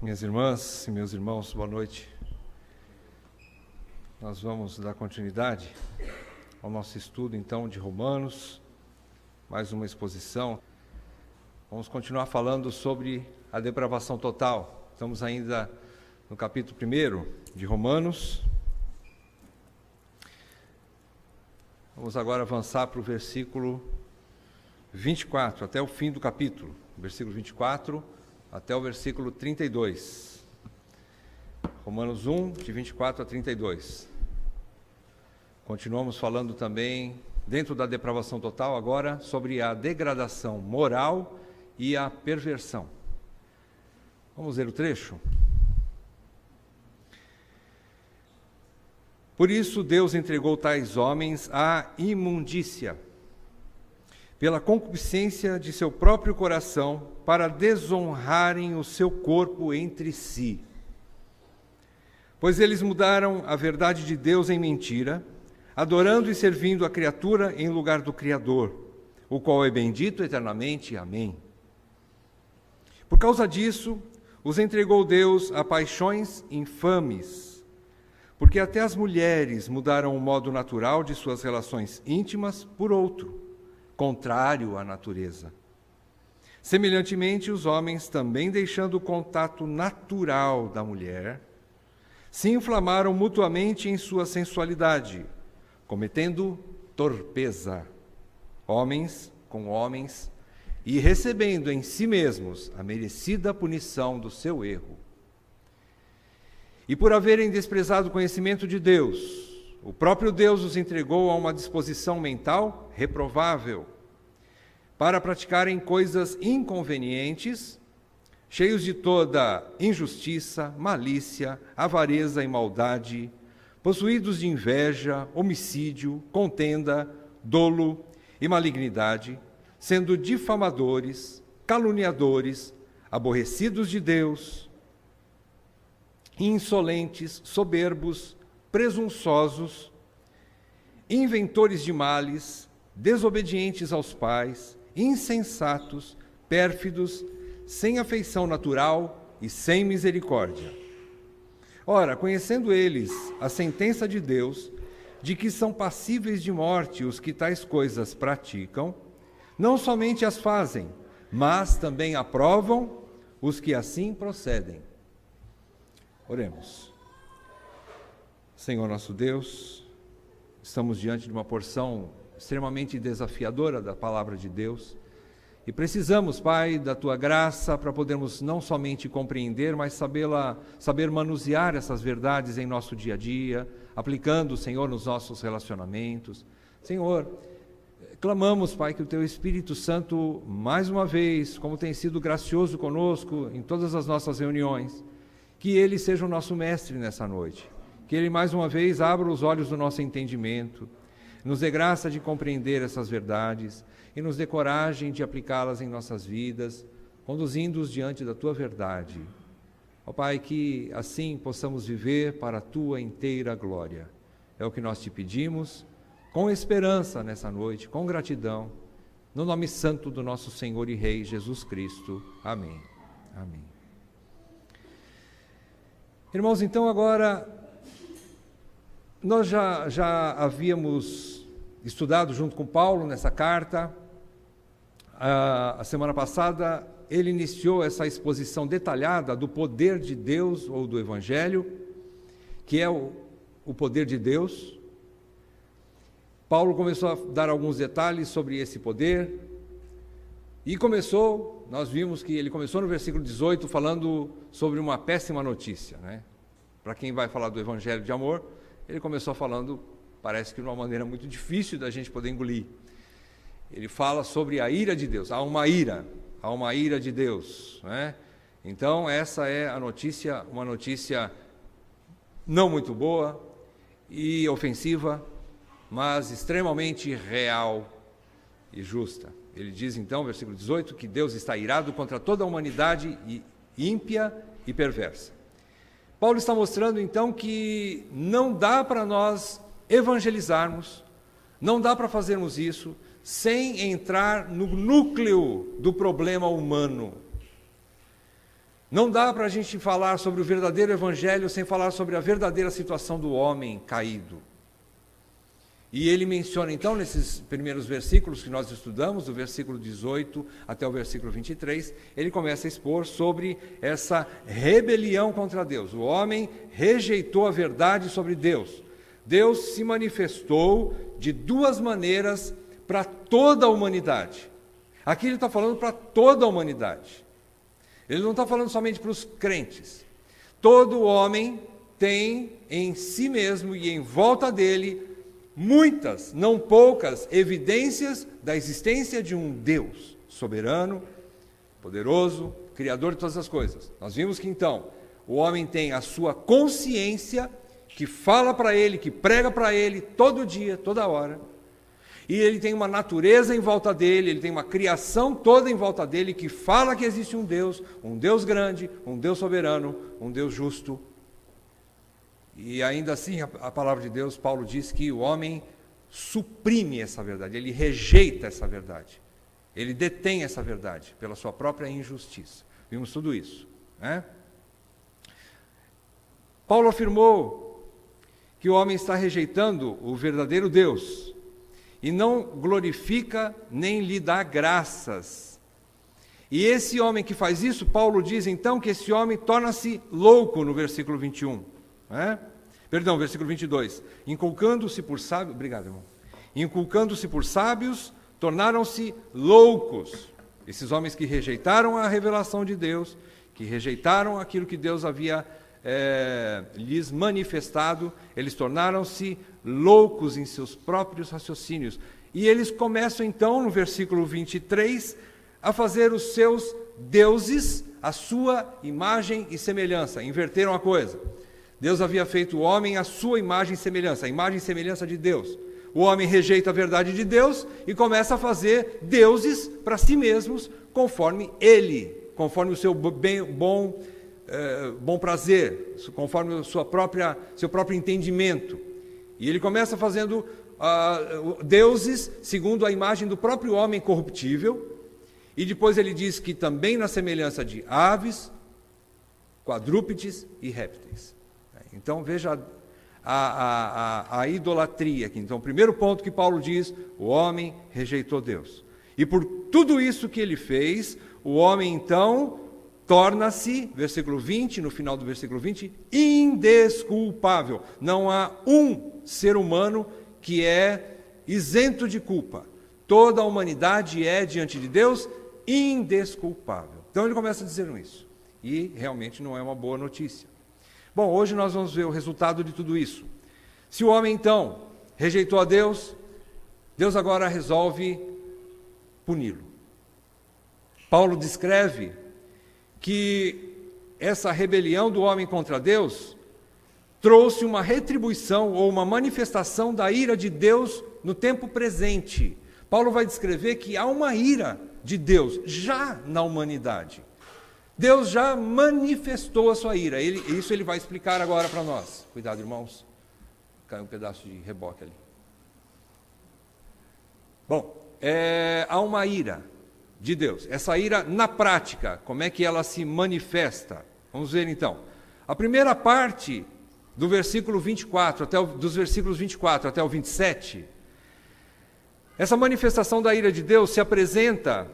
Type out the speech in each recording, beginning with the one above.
Minhas irmãs e meus irmãos, boa noite. Nós vamos dar continuidade ao nosso estudo, então, de Romanos, mais uma exposição. Vamos continuar falando sobre a depravação total. Estamos ainda no capítulo 1 de Romanos. Vamos agora avançar para o versículo 24, até o fim do capítulo. Versículo 24 até o versículo 32. Romanos 1, de 24 a 32. Continuamos falando também, dentro da depravação total, agora sobre a degradação moral e a perversão. Vamos ler o trecho? Por isso Deus entregou tais homens à imundícia, pela concupiscência de seu próprio coração, para desonrarem o seu corpo entre si. Pois eles mudaram a verdade de Deus em mentira, adorando e servindo a criatura em lugar do Criador, o qual é bendito eternamente. Amém. Por causa disso, os entregou Deus a paixões infames, porque até as mulheres mudaram o modo natural de suas relações íntimas por outro, contrário à natureza. Semelhantemente, os homens, também deixando o contato natural da mulher, se inflamaram mutuamente em sua sensualidade, cometendo torpeza, homens com homens, e recebendo em si mesmos a merecida punição do seu erro. E por haverem desprezado o conhecimento de Deus, o próprio Deus os entregou a uma disposição mental reprovável, para praticarem coisas inconvenientes, cheios de toda injustiça, malícia, avareza e maldade, possuídos de inveja, homicídio, contenda, dolo e malignidade, sendo difamadores, caluniadores, aborrecidos de Deus, insolentes, soberbos, presunçosos, inventores de males, desobedientes aos pais, insensatos, pérfidos, sem afeição natural e sem misericórdia. Ora, conhecendo eles a sentença de Deus, de que são passíveis de morte os que tais coisas praticam, não somente as fazem, mas também aprovam os que assim procedem. Oremos. Senhor nosso Deus, estamos diante de uma porção extremamente desafiadora da palavra de Deus e precisamos, Pai, da Tua graça para podermos não somente compreender, mas saber manusear essas verdades em nosso dia a dia, aplicando, Senhor, nos nossos relacionamentos. Senhor, clamamos, Pai, que o Teu Espírito Santo, mais uma vez, como tem sido gracioso conosco em todas as nossas reuniões, que Ele seja o nosso mestre nessa noite, que Ele mais uma vez abra os olhos do nosso entendimento, nos dê graça de compreender essas verdades e nos dê coragem de aplicá-las em nossas vidas, conduzindo-os diante da Tua verdade. Ó Pai, que assim possamos viver para a Tua inteira glória. É o que nós te pedimos, com esperança nessa noite, com gratidão, no nome santo do nosso Senhor e Rei Jesus Cristo. Amém. Amém. Irmãos, então agora, nós já havíamos estudado junto com Paulo nessa carta. A semana passada ele iniciou essa exposição detalhada do poder de Deus ou do Evangelho, que é o poder de Deus. Paulo começou a dar alguns detalhes sobre esse poder e nós vimos que ele começou no versículo 18 falando sobre uma péssima notícia, né? Para quem vai falar do Evangelho de amor, ele começou falando, parece que de uma maneira muito difícil da gente poder engolir. Ele fala sobre a ira de Deus. Há uma ira de Deus, né? Então, essa é a notícia, uma notícia não muito boa e ofensiva, mas extremamente real e justa. Ele diz então, versículo 18, que Deus está irado contra toda a humanidade ímpia e perversa. Paulo está mostrando então que não dá para nós evangelizarmos, não dá para fazermos isso sem entrar no núcleo do problema humano. Não dá para a gente falar sobre o verdadeiro evangelho sem falar sobre a verdadeira situação do homem caído. E ele menciona então, nesses primeiros versículos que nós estudamos, do versículo 18 até o versículo 23, ele começa a expor sobre essa rebelião contra Deus. O homem rejeitou a verdade sobre Deus. Deus se manifestou de duas maneiras para toda a humanidade. Aqui ele está falando para toda a humanidade. Ele não está falando somente para os crentes. Todo homem tem em si mesmo e em volta dele muitas, não poucas, evidências da existência de um Deus soberano, poderoso, criador de todas as coisas. Nós vimos que então o homem tem a sua consciência que fala para ele, que prega para ele todo dia, toda hora. E ele tem uma natureza em volta dele, ele tem uma criação toda em volta dele que fala que existe um Deus grande, um Deus soberano, um Deus justo. E ainda assim, a palavra de Deus, Paulo diz que o homem suprime essa verdade, ele rejeita essa verdade, ele detém essa verdade pela sua própria injustiça. Vimos tudo isso, né? Paulo afirmou que o homem está rejeitando o verdadeiro Deus e não glorifica nem lhe dá graças. E esse homem que faz isso, Paulo diz então que esse homem torna-se louco no versículo 21. Perdão, versículo 22. Inculcando-se por sábios, obrigado, irmão. Inculcando-se por sábios, tornaram-se loucos. Esses homens que rejeitaram a revelação de Deus, que rejeitaram aquilo que Deus havia lhes manifestado, eles tornaram-se loucos em seus próprios raciocínios. E eles começam então, no versículo 23, a fazer os seus deuses a sua imagem e semelhança. Inverteram a coisa. Deus havia feito o homem à sua imagem e semelhança, a imagem e semelhança de Deus. O homem rejeita a verdade de Deus e começa a fazer deuses para si mesmos, conforme ele, conforme o seu bom prazer, conforme o seu próprio entendimento. E ele começa fazendo deuses segundo a imagem do próprio homem corruptível, e depois ele diz que também na semelhança de aves, quadrúpedes e répteis. Então veja a idolatria aqui. Então, o primeiro ponto que Paulo diz, o homem rejeitou Deus. E por tudo isso que ele fez, o homem então torna-se, versículo 20, no final do versículo 20, indesculpável. Não há um ser humano que é isento de culpa. Toda a humanidade é, diante de Deus, indesculpável. Então ele começa dizendo isso. E realmente não é uma boa notícia. Bom, hoje nós vamos ver o resultado de tudo isso. Se o homem, então, rejeitou a Deus, Deus agora resolve puni-lo. Paulo descreve que essa rebelião do homem contra Deus trouxe uma retribuição ou uma manifestação da ira de Deus no tempo presente. Paulo vai descrever que há uma ira de Deus já na humanidade. Deus já manifestou a sua ira. Isso ele vai explicar agora para nós. Cuidado, irmãos. Caiu um pedaço de reboque ali. Bom, há uma ira de Deus. Essa ira, na prática, como é que ela se manifesta? Vamos ver então. A primeira parte do versículo 24, dos versículos 24 até o 27, essa manifestação da ira de Deus se apresenta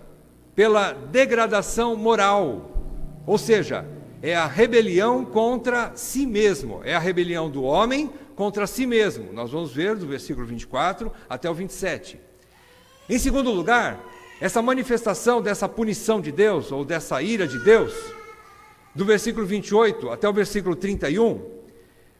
pela degradação moral. Ou seja, é a rebelião contra si mesmo, é a rebelião do homem contra si mesmo. Nós vamos ver do versículo 24 até o 27. Em segundo lugar, essa manifestação dessa punição de Deus, ou dessa ira de Deus, do versículo 28 até o versículo 31,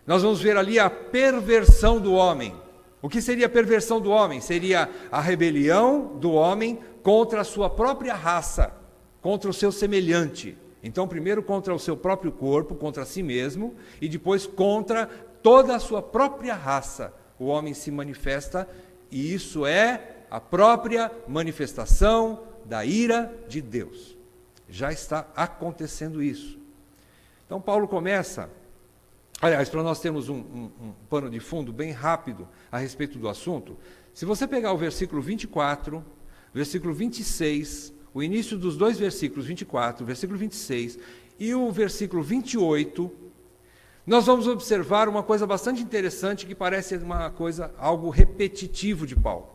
nós vamos ver ali a perversão do homem. O que seria a perversão do homem? Seria a rebelião do homem contra a sua própria raça, contra o seu semelhante. Então, primeiro contra o seu próprio corpo, contra si mesmo, e depois contra toda a sua própria raça. O homem se manifesta, e isso é a própria manifestação da ira de Deus. Já está acontecendo isso. Então, Paulo começa, aliás, para nós termos um pano de fundo bem rápido a respeito do assunto, se você pegar o versículo 24, versículo 26, o início dos dois versículos, 24, versículo 26, e o versículo 28, nós vamos observar uma coisa bastante interessante que parece algo repetitivo de Paulo.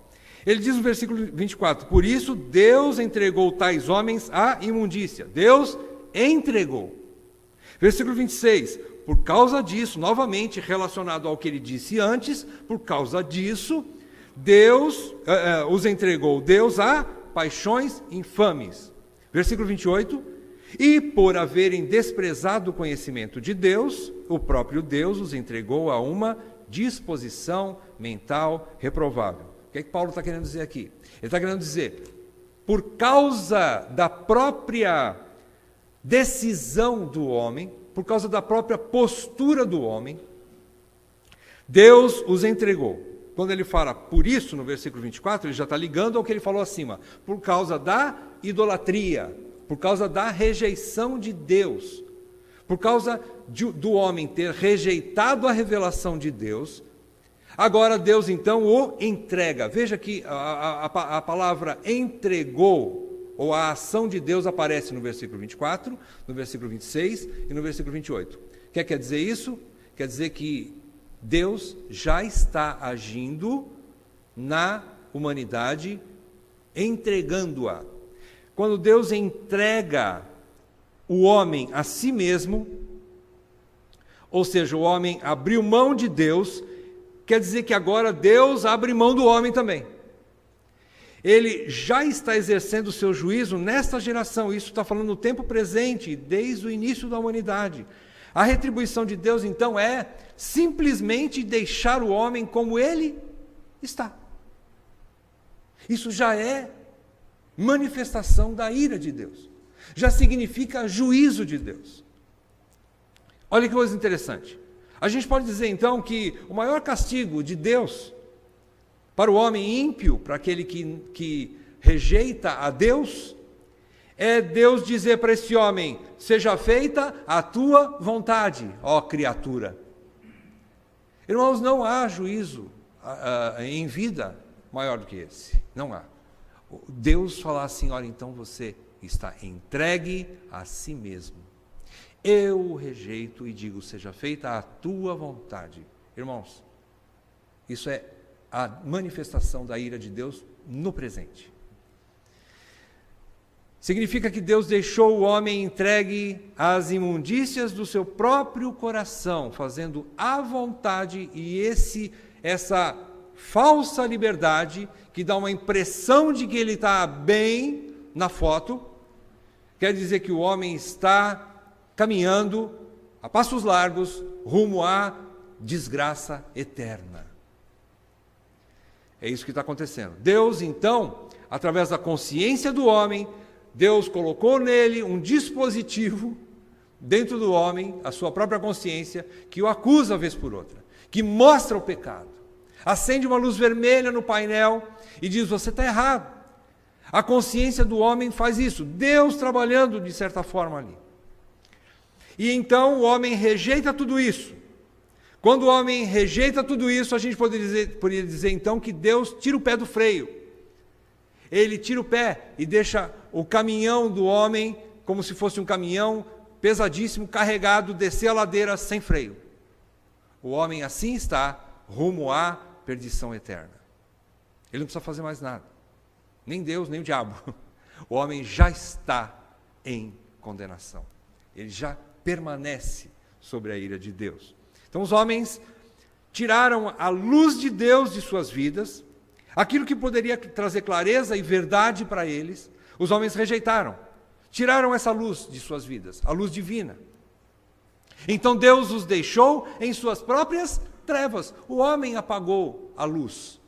Ele diz no versículo 24, por isso Deus entregou tais homens à imundícia. Deus entregou. Versículo 26, por causa disso, novamente relacionado ao que ele disse antes, por causa disso, Deus os entregou, Deus a paixões infames. Versículo 28, e por haverem desprezado o conhecimento de Deus, o próprio Deus os entregou a uma disposição mental reprovável. O que é que Paulo está querendo dizer aqui? Ele está querendo dizer, por causa da própria decisão do homem, por causa da própria postura do homem, Deus os entregou. Quando ele fala por isso, no versículo 24, ele já está ligando ao que ele falou acima, por causa da idolatria, por causa da rejeição de Deus, por causa do homem ter rejeitado a revelação de Deus, agora Deus então o entrega. Veja que a palavra entregou, ou a ação de Deus aparece no versículo 24, no versículo 26 e no versículo 28. O que quer dizer isso? Quer dizer que Deus já está agindo na humanidade, entregando-a. Quando Deus entrega o homem a si mesmo, ou seja, o homem abriu mão de Deus, quer dizer que agora Deus abre mão do homem também. Ele já está exercendo o seu juízo nesta geração, isso está falando no tempo presente, desde o início da humanidade. A retribuição de Deus, então, é simplesmente deixar o homem como ele está. Isso já é manifestação da ira de Deus. Já significa juízo de Deus. Olha que coisa interessante. A gente pode dizer, então, que o maior castigo de Deus para o homem ímpio, para aquele que rejeita a Deus, é Deus dizer para esse homem, seja feita a tua vontade, ó criatura. Irmãos, não há juízo em vida maior do que esse, não há. Deus falar assim, olha, então você está entregue a si mesmo. Eu o rejeito e digo, seja feita a tua vontade. Irmãos, isso é a manifestação da ira de Deus no presente. Significa que Deus deixou o homem entregue às imundícias do seu próprio coração, fazendo à vontade, e essa falsa liberdade, que dá uma impressão de que ele está bem na foto, quer dizer que o homem está caminhando a passos largos rumo à desgraça eterna. É isso que está acontecendo. Deus, então, através da consciência do homem, Deus colocou nele um dispositivo dentro do homem, a sua própria consciência, que o acusa vez por outra, que mostra o pecado. Acende uma luz vermelha no painel e diz, você está errado. A consciência do homem faz isso, Deus trabalhando de certa forma ali. E então o homem rejeita tudo isso. Quando o homem rejeita tudo isso, a gente poderia dizer então que Deus tira o pé do freio. Ele tira o pé e deixa o caminhão do homem, como se fosse um caminhão pesadíssimo, carregado, descer a ladeira sem freio. O homem assim está rumo à perdição eterna. Ele não precisa fazer mais nada. Nem Deus, nem o diabo. O homem já está em condenação. Ele já permanece sobre a ira de Deus. Então os homens tiraram a luz de Deus de suas vidas, aquilo que poderia trazer clareza e verdade para eles, os homens rejeitaram. Tiraram essa luz de suas vidas, a luz divina. Então Deus os deixou em suas próprias trevas. O homem apagou a luz.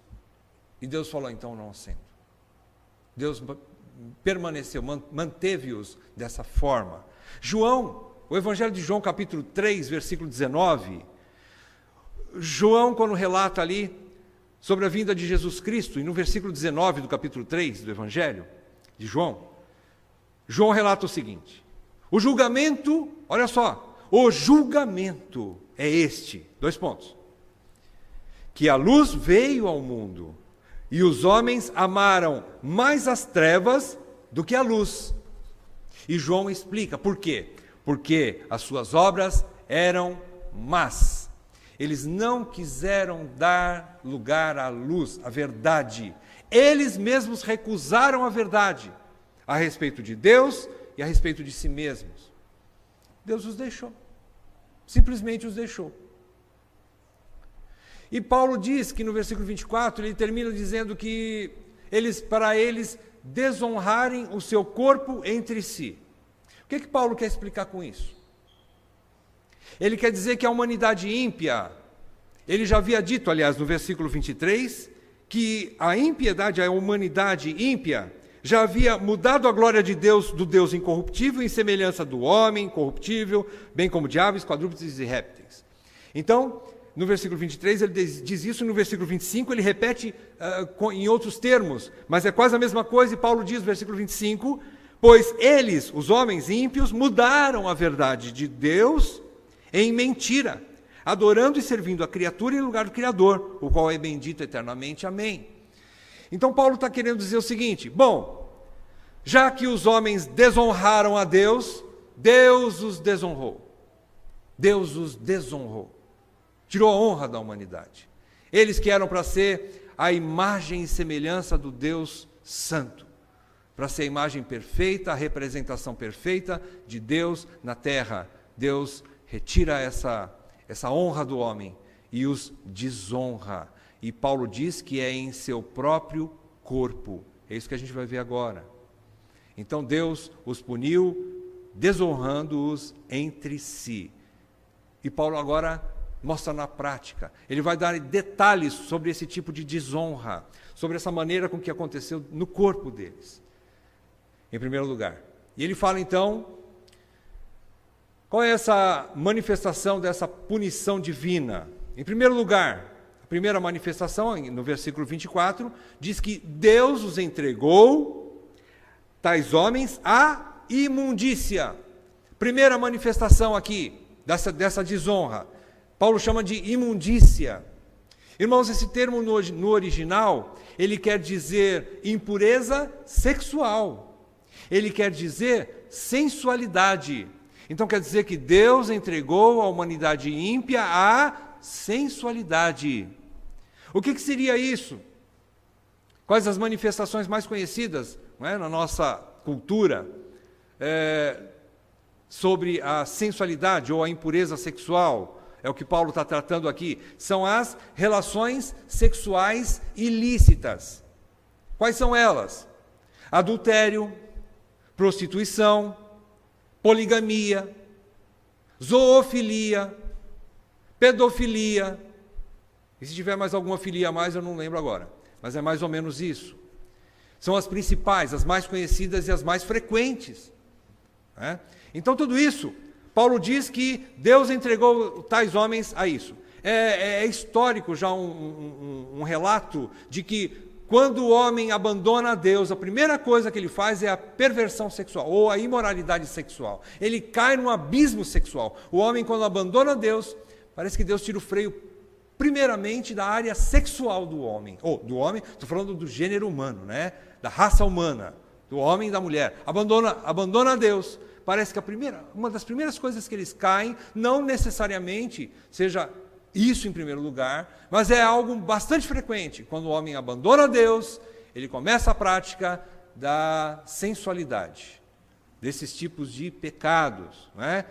E Deus falou, então não acendo. Deus permaneceu, manteve-os dessa forma. João, o Evangelho de João, capítulo 3, versículo 19. João, quando relata ali sobre a vinda de Jesus Cristo, e no versículo 19 do capítulo 3 do Evangelho de João, João relata o seguinte, o julgamento, olha só, o julgamento é este, 2 pontos, que a luz veio ao mundo, e os homens amaram mais as trevas do que a luz. E João explica por quê? porque as suas obras eram más. Eles não quiseram dar lugar à luz, à verdade. Eles mesmos recusaram a verdade a respeito de Deus e a respeito de si mesmos. Deus os deixou. Simplesmente os deixou. E Paulo diz que no versículo 24, ele termina dizendo que para eles desonrarem o seu corpo entre si. O que Paulo quer explicar com isso? Ele quer dizer que a humanidade ímpia, ele já havia dito, aliás, no versículo 23, que a impiedade, a humanidade ímpia, já havia mudado a glória de Deus, do Deus incorruptível, em semelhança do homem corruptível, bem como de aves, quadrúpedes e répteis. Então, no versículo 23 ele diz isso, no versículo 25 ele repete em outros termos, mas é quase a mesma coisa, e Paulo diz no versículo 25, pois eles, os homens ímpios, mudaram a verdade de Deus em mentira, adorando e servindo a criatura em lugar do Criador, o qual é bendito eternamente. Amém. Então Paulo está querendo dizer o seguinte, bom, já que os homens desonraram a Deus, Deus os desonrou. Deus os desonrou. Tirou a honra da humanidade. Eles que eram para ser a imagem e semelhança do Deus Santo, para ser a imagem perfeita, a representação perfeita de Deus na terra. Deus retira essa honra do homem e os desonra. E Paulo diz que é em seu próprio corpo. É isso que a gente vai ver agora. Então Deus os puniu, desonrando-os entre si. E Paulo agora mostra na prática. Ele vai dar detalhes sobre esse tipo de desonra, sobre essa maneira com que aconteceu no corpo deles, em primeiro lugar. E ele fala então, qual é essa manifestação dessa punição divina? Em primeiro lugar, a primeira manifestação, no versículo 24, diz que Deus os entregou, tais homens, à imundícia. Primeira manifestação aqui, dessa desonra. Paulo chama de imundícia. Irmãos, esse termo no original, ele quer dizer impureza sexual. Ele quer dizer sensualidade. Então quer dizer que Deus entregou a humanidade ímpia à sensualidade. O que seria isso? Quais as manifestações mais conhecidas, não é, na nossa cultura sobre a sensualidade ou a impureza sexual? É o que Paulo está tratando aqui. São as relações sexuais ilícitas. Quais são elas? Adultério, prostituição, poligamia, zoofilia, pedofilia. E se tiver mais alguma filia a mais, eu não lembro agora. Mas é mais ou menos isso. São as principais, as mais conhecidas e as mais frequentes. Então tudo isso, Paulo diz que Deus entregou tais homens a isso. É histórico já um relato de que quando o homem abandona a Deus, a primeira coisa que ele faz é a perversão sexual, ou a imoralidade sexual. Ele cai num abismo sexual. O homem, quando abandona Deus, parece que Deus tira o freio, primeiramente, da área sexual do homem. Estou falando do gênero humano, né? Da raça humana, do homem e da mulher. Abandona a Deus. Parece que uma das primeiras coisas que eles caem, não necessariamente seja isso em primeiro lugar, mas é algo bastante frequente. Quando o homem abandona Deus, ele começa a prática da sensualidade, desses tipos de pecados. Não é?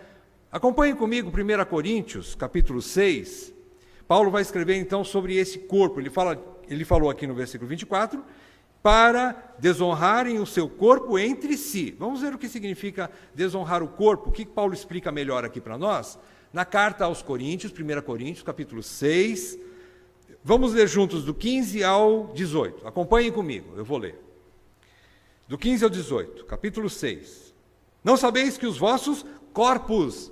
Acompanhem comigo 1 Coríntios, capítulo 6. Paulo vai escrever então sobre esse corpo. Ele falou aqui no versículo 24, para desonrarem o seu corpo entre si. Vamos ver o que significa desonrar o corpo. O que Paulo explica melhor aqui para nós? Na carta aos Coríntios, 1 Coríntios, capítulo 6. Vamos ler juntos do 15 ao 18. Acompanhem comigo, eu vou ler. Do 15 ao 18, capítulo 6. Não sabeis que os vossos corpos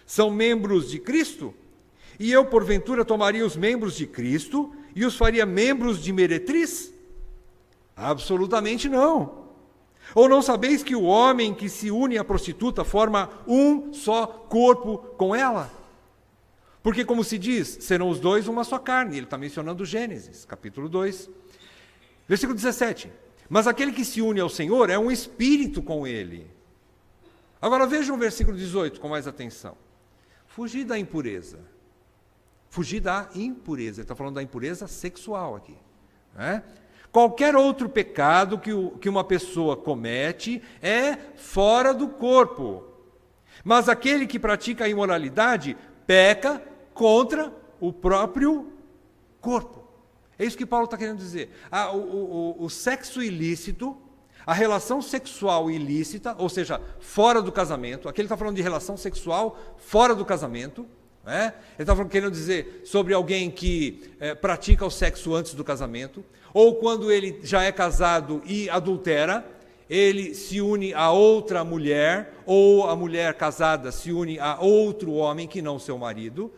são membros de Cristo? E eu, porventura, tomaria os membros de Cristo e os faria membros de meretriz? Absolutamente não. Ou não sabeis que o homem que se une à prostituta forma um só corpo com ela? Porque, como se diz, serão os dois uma só carne. Ele está mencionando Gênesis, capítulo 2. Versículo 17. Mas aquele que se une ao Senhor é um espírito com ele. Agora vejam o versículo 18 com mais atenção. Fugir da impureza. Fugir da impureza. Ele está falando da impureza sexual aqui. Né? Qualquer outro pecado que uma pessoa comete é fora do corpo. Mas aquele que pratica a imoralidade peca contra o próprio corpo. É isso que Paulo está querendo dizer. O sexo ilícito, a relação sexual ilícita, ou seja, fora do casamento, aqui ele está falando de relação sexual fora do casamento, né? Ele está querendo dizer sobre alguém que pratica o sexo antes do casamento, ou quando ele já é casado e adultera, ele se une a outra mulher, ou a mulher casada se une a outro homem que não seu marido,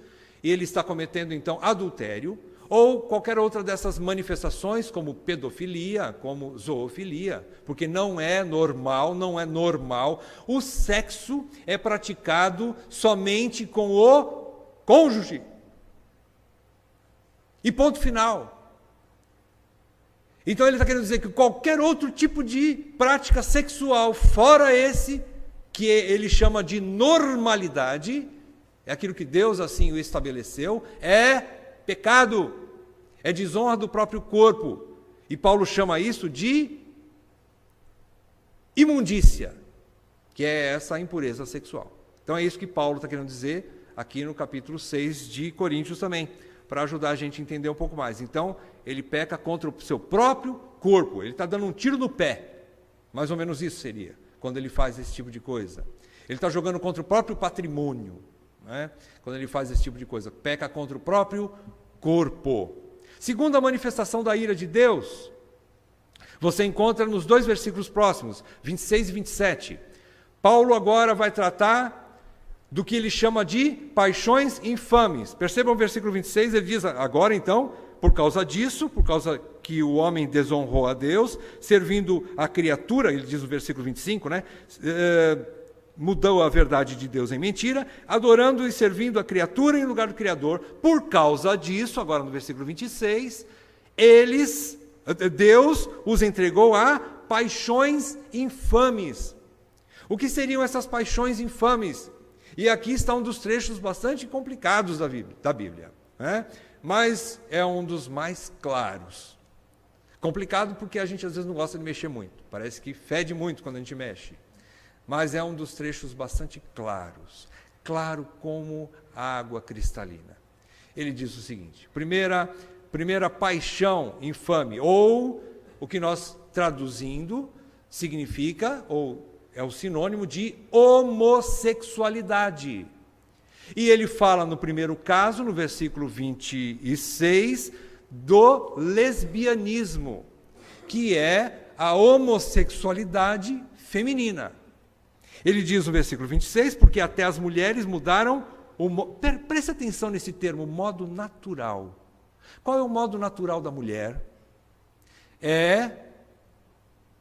e ele está cometendo então adultério, ou qualquer outra dessas manifestações, como pedofilia, como zoofilia, porque não é normal. O sexo é praticado somente com o cônjuge. E ponto final. Então ele está querendo dizer que qualquer outro tipo de prática sexual, fora esse, que ele chama de normalidade, é aquilo que Deus assim o estabeleceu, é pecado, é desonra do próprio corpo. E Paulo chama isso de imundícia, que é essa impureza sexual. Então é isso que Paulo está querendo dizer aqui no capítulo 6 de Coríntios também, para ajudar a gente a entender um pouco mais. Então, ele peca contra o seu próprio corpo, ele está dando um tiro no pé, mais ou menos isso seria, quando ele faz esse tipo de coisa. Ele está jogando contra o próprio patrimônio, né? Quando ele faz esse tipo de coisa, peca contra o próprio corpo. Segunda manifestação da ira de Deus, você encontra nos 2 versículos próximos, 26 e 27. Paulo agora vai tratar do que ele chama de paixões infames. Percebam o versículo 26, ele diz agora então, por causa disso, por causa que o homem desonrou a Deus, servindo a criatura, ele diz no versículo 25, né? Mudou a verdade de Deus em mentira, adorando e servindo a criatura em lugar do Criador. Por causa disso, agora no versículo 26, Deus os entregou a paixões infames. O que seriam essas paixões infames? E aqui está um dos trechos bastante complicados da Bíblia, né? Mas é um dos mais claros. Complicado porque a gente às vezes não gosta de mexer muito, parece que fede muito quando a gente mexe. Mas é um dos trechos bastante claros, claro como água cristalina. Ele diz o seguinte: primeira paixão infame, ou o que nós traduzindo significa, ou é o sinônimo de homossexualidade. E ele fala no primeiro caso, no versículo 26, do lesbianismo, que é a homossexualidade feminina. Ele diz no versículo 26, porque até as mulheres mudaram, preste atenção nesse termo, modo natural. Qual é o modo natural da mulher? É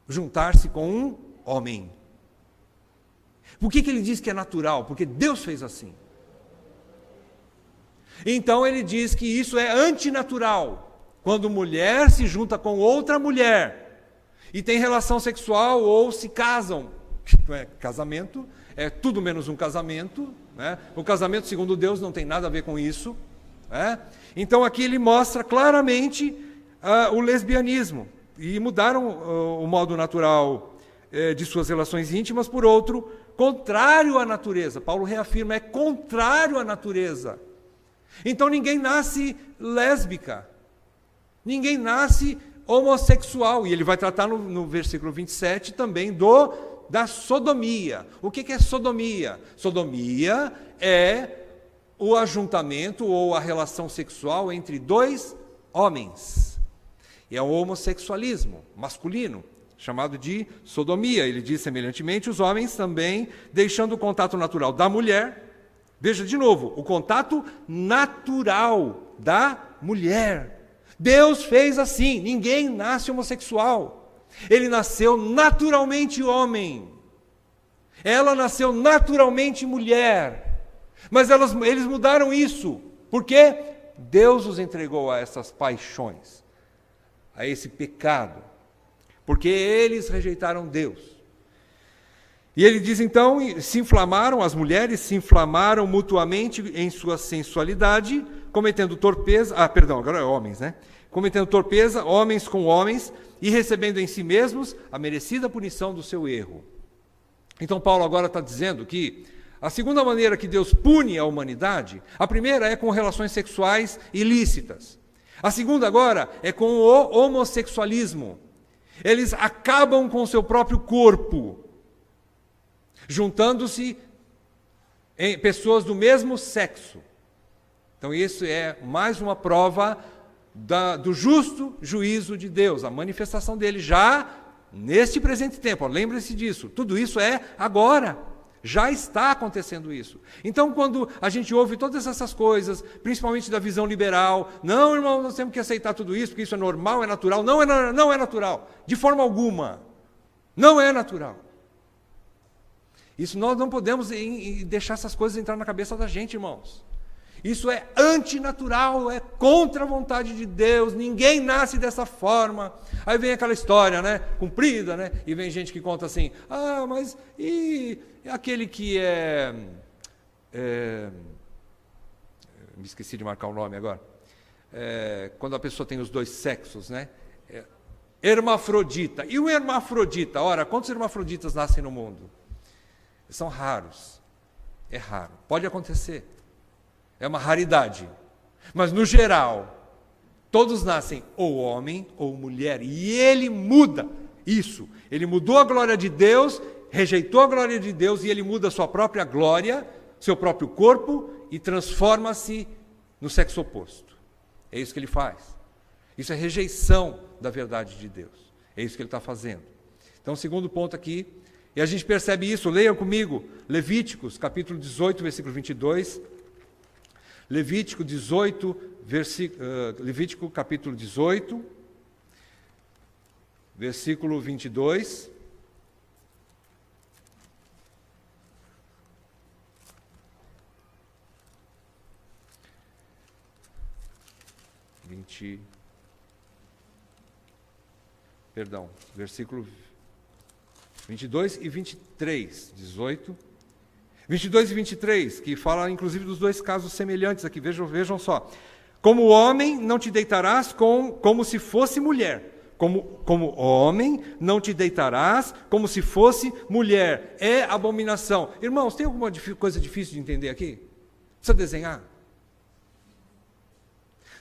juntar-se com um homem. Por que ele diz que é natural? Porque Deus fez assim. Então ele diz que isso é antinatural. Quando mulher se junta com outra mulher e tem relação sexual ou se casam. Casamento é tudo menos um casamento, né? O casamento, segundo Deus, não tem nada a ver com isso, né? Então aqui ele mostra claramente o lesbianismo. E mudaram o modo natural de suas relações íntimas por outro, contrário à natureza. Paulo reafirma, é contrário à natureza. Então ninguém nasce lésbica, ninguém nasce homossexual. E ele vai tratar no versículo 27 também da sodomia. O que é sodomia? Sodomia é o ajuntamento ou a relação sexual entre dois homens. E é o homossexualismo masculino, chamado de sodomia. Ele diz semelhantemente, os homens também, deixando o contato natural da mulher. Veja de novo, o contato natural da mulher. Deus fez assim, ninguém nasce homossexual. Ele nasceu naturalmente homem. Ela nasceu naturalmente mulher. Mas eles mudaram isso. Por quê? Deus os entregou a essas paixões, a esse pecado. Porque eles rejeitaram Deus. E ele diz então, se inflamaram, as mulheres se inflamaram mutuamente em sua sensualidade, cometendo torpeza, agora é homens, né? Cometendo torpeza, homens com homens, e recebendo em si mesmos a merecida punição do seu erro. Então Paulo agora está dizendo que a segunda maneira que Deus pune a humanidade, a primeira é com relações sexuais ilícitas. A segunda agora é com o homossexualismo. Eles acabam com o seu próprio corpo, juntando-se em pessoas do mesmo sexo. Então isso é mais uma prova do justo juízo de Deus, a manifestação dele já neste presente tempo. Lembre-se disso, tudo isso é agora, já está acontecendo isso. Então quando a gente ouve todas essas coisas, principalmente da visão liberal, não, irmão, nós temos que aceitar tudo isso, porque isso é normal, é natural. Não é natural, de forma alguma, não é natural. Isso nós não podemos deixar essas coisas entrar na cabeça da gente, irmãos. Isso é antinatural, é contra a vontade de Deus, ninguém nasce dessa forma. Aí vem aquela história, né, comprida, né, e vem gente que conta assim, mas e aquele que me esqueci de marcar o nome agora, quando a pessoa tem os dois sexos, né, hermafrodita. E o hermafrodita, ora, quantos hermafroditas nascem no mundo? São raros, é raro, pode acontecer. É uma raridade. Mas, no geral, todos nascem ou homem ou mulher. E ele muda isso. Ele mudou a glória de Deus, rejeitou a glória de Deus, e ele muda a sua própria glória, seu próprio corpo, e transforma-se no sexo oposto. É isso que ele faz. Isso é rejeição da verdade de Deus. É isso que ele está fazendo. Então, segundo ponto aqui, e a gente percebe isso, leiam comigo, Levíticos, capítulo 18, versículo 22... Levítico capítulo 18, versículo 22. Versículo 22 e 23, 18. 22 e 23, que fala inclusive dos dois casos semelhantes aqui, vejam só. Como homem, não te deitarás como se fosse mulher. Como homem, não te deitarás como se fosse mulher. É abominação. Irmãos, tem alguma coisa difícil de entender aqui? Precisa desenhar?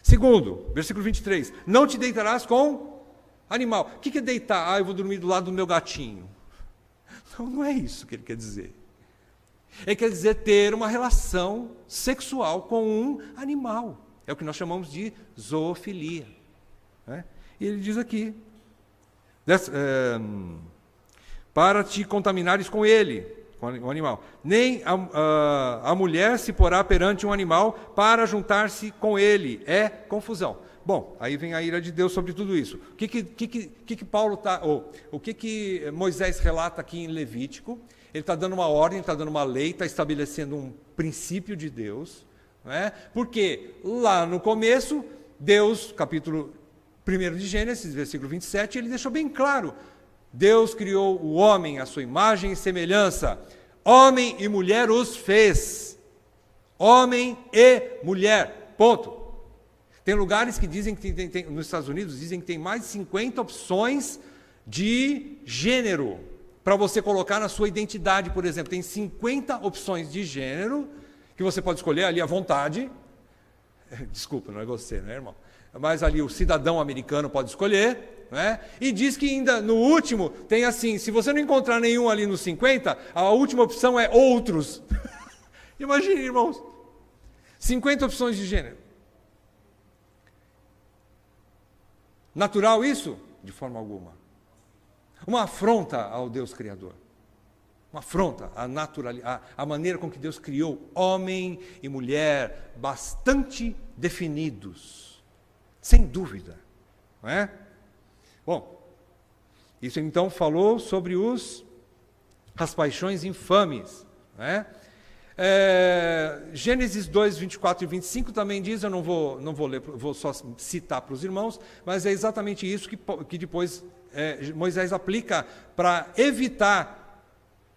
Segundo, versículo 23. Não te deitarás com animal. O que é deitar? Eu vou dormir do lado do meu gatinho. Não é isso que ele quer dizer. Ele quer dizer ter uma relação sexual com um animal. É o que nós chamamos de zoofilia. Né? E ele diz aqui, para te contaminares com ele, com o animal. Nem a mulher se porá perante um animal para juntar-se com ele. É confusão. Bom, aí vem a ira de Deus sobre tudo isso. O que Paulo o que Moisés relata aqui em Levítico? Ele está dando uma ordem, está dando uma lei, está estabelecendo um princípio de Deus. Né? Porque lá no começo, Deus, capítulo 1 de Gênesis, versículo 27, ele deixou bem claro. Deus criou o homem à sua imagem e semelhança. Homem e mulher os fez. Homem e mulher. Ponto. Tem lugares que dizem que nos Estados Unidos dizem que tem mais de 50 opções de gênero para você colocar na sua identidade, por exemplo. Tem 50 opções de gênero que você pode escolher ali à vontade. Desculpa, não é você, né, irmão? Mas ali o cidadão americano pode escolher, né? E diz que ainda no último tem assim, se você não encontrar nenhum ali nos 50, a última opção é outros. Imagine, irmãos, 50 opções de gênero. Natural isso? De forma alguma. Uma afronta ao Deus Criador. Uma afronta à maneira com que Deus criou homem e mulher bastante definidos. Sem dúvida. Não é? Bom, isso então falou sobre as paixões infames. Não é? Gênesis 2, 24 e 25 também diz, eu não vou ler, vou só citar para os irmãos, mas é exatamente isso que depois Moisés aplica para evitar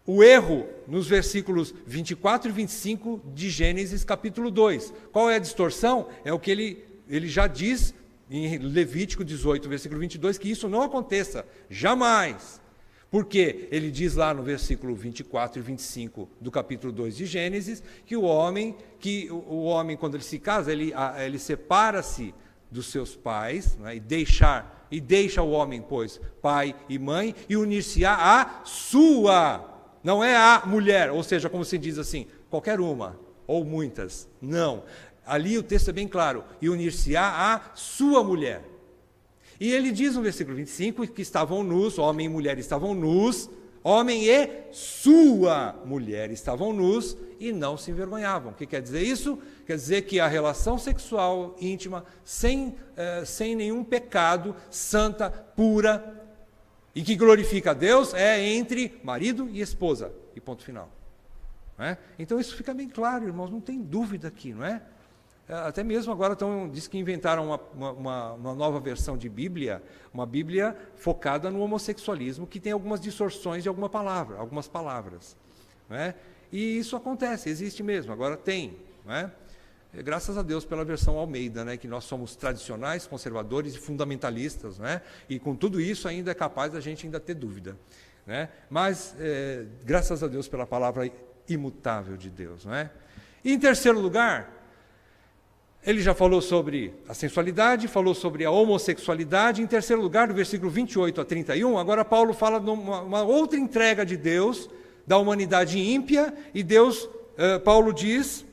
o erro nos versículos 24 e 25 de Gênesis capítulo 2. Qual é a distorção? É o que ele já diz em Levítico 18, versículo 22, que isso não aconteça, jamais. Porque ele diz lá no versículo 24 e 25 do capítulo 2 de Gênesis, que o homem, quando ele se casa, ele separa-se dos seus pais, né, e deixa o homem, pois, pai e mãe, e unir-se-á a sua, não é a mulher, ou seja, como se diz assim, qualquer uma, ou muitas, não. Ali o texto é bem claro, e unir-se-á a sua mulher. E ele diz no versículo 25 que estavam nus, homem e mulher estavam nus, homem e sua mulher estavam nus e não se envergonhavam. O que quer dizer isso? Quer dizer que a relação sexual íntima, sem nenhum pecado, santa, pura, e que glorifica a Deus, é entre marido e esposa, e ponto final. Não é? Então isso fica bem claro, irmãos, não tem dúvida aqui, não é? Até mesmo agora diz que inventaram uma nova versão de Bíblia, uma Bíblia focada no homossexualismo, que tem algumas distorções de algumas palavras. Não é? E isso acontece, existe mesmo, agora tem. Não é? Graças a Deus pela versão Almeida, né, que nós somos tradicionais, conservadores e fundamentalistas, né, e com tudo isso ainda é capaz da gente ainda ter dúvida. Né? Mas, graças a Deus pela palavra imutável de Deus. Não é? E em terceiro lugar, ele já falou sobre a sensualidade, falou sobre a homossexualidade. Em terceiro lugar, do versículo 28 a 31, agora Paulo fala de uma outra entrega de Deus, da humanidade ímpia, e Paulo diz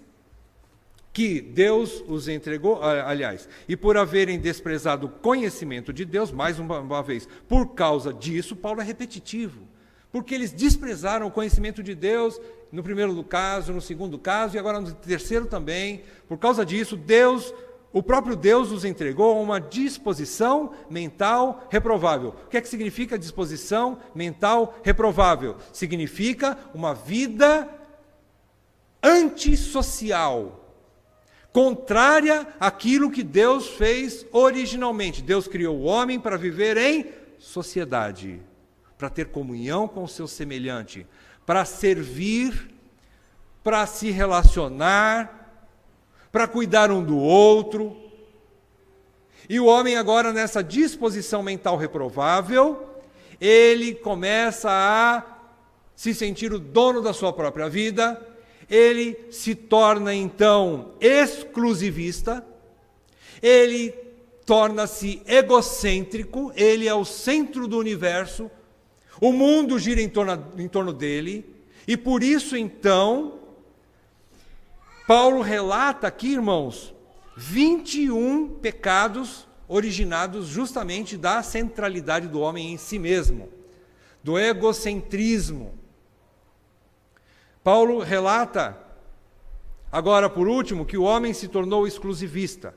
que Deus os entregou, aliás, e por haverem desprezado o conhecimento de Deus, mais uma vez, por causa disso, Paulo é repetitivo, porque eles desprezaram o conhecimento de Deus, no primeiro caso, no segundo caso, e agora no terceiro também. Por causa disso, o próprio Deus os entregou a uma disposição mental reprovável. O que é que significa disposição mental reprovável? Significa uma vida antissocial, contrária àquilo que Deus fez originalmente. Deus criou o homem para viver em sociedade, para ter comunhão com o seu semelhante, para servir, para se relacionar, para cuidar um do outro. E o homem agora, nessa disposição mental reprovável, ele começa a se sentir o dono da sua própria vida, ele se torna então exclusivista, ele torna-se egocêntrico, ele é o centro do universo, o mundo gira em torno dele, e por isso, então, Paulo relata aqui, irmãos, 21 pecados originados justamente da centralidade do homem em si mesmo, do egocentrismo. Paulo relata, agora por último, que o homem se tornou exclusivista,